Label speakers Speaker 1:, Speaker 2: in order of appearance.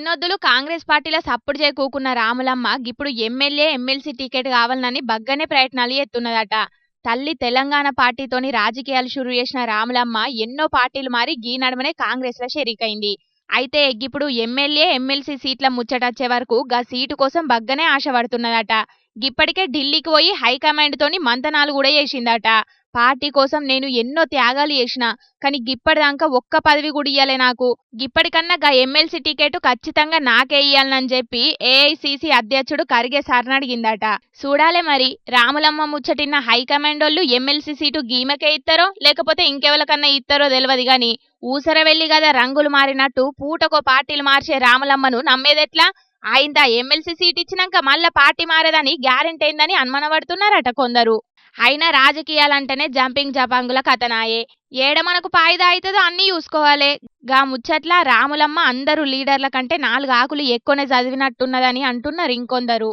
Speaker 1: ఇన్నొద్దులు కాంగ్రెస్ పార్టీలో సప్పుడు చేకూకున్న రాములమ్మ గిప్పుడు ఎమ్మెల్యే ఎమ్మెల్సీ టికెట్ కావాలని బగ్గనే ప్రయత్నాలు చేస్తున్నదట. తల్లి తెలంగాణ పార్టీతోని రాజకీయాలు షురు చేసిన రాములమ్మ ఎన్నో పార్టీలు మారి గీ నడమనే కాంగ్రెస్ లో షెరీకైంది. అయితే గిప్పుడు ఎమ్మెల్యే ఎమ్మెల్సీ సీట్ల ముచ్చటచ్చే వరకు గా సీటు కోసం బగ్గనే ఆశపడుతున్నదట. గిప్పటికే ఢిల్లీకి పోయి హైకమాండ్ తోని మంతనాలు కూడా చేసిందట. పార్టీ కోసం నేను ఎన్నో త్యాగాలు చేసిన, కానీ గిప్పటిదాకా ఒక్క పదవి కూడా ఇయ్యలే నాకు. గిప్పటికన్నా గా ఎమ్మెల్సీ టికెట్ ఖచ్చితంగా నాకే ఇయ్యాలని చెప్పి ఏఐసీసీ అధ్యక్షుడు ఖర్గే సార్ని అడిగిందట. చూడాలే మరి రాములమ్మ ముచ్చటిన్న హైకమాండోళ్ళు ఎమ్మెల్సీ సీటు గీమకే ఇస్తారో లేకపోతే ఇంకెవరికన్నా ఇస్తారో తెలియదు గాని, ఊసర వెళ్లి గదా రంగులు మారినట్టు పూటకో పార్టీలు మార్చే రాములమ్మను నమ్మేదెట్లా? ఆయింత ఎమ్మెల్సీ సీట్ ఇచ్చినాక మళ్ళా పార్టీ మారేదని గ్యారెంటీ ఏందని అనుమానపడుతున్నారట కొందరు. అయినా రాజకీయాలంటేనే జంపింగ్ జపాంగుల కథనాయే. ఏడ మనకు పాయిదా అవుతుందో అన్నీ చూసుకోవాలి. గా ముచ్చట్ల రాములమ్మ అందరూ లీడర్ల కంటే 4 ఆకులు ఎక్కువనే చదివినట్టున్నదని అంటున్నారు ఇంకొందరు.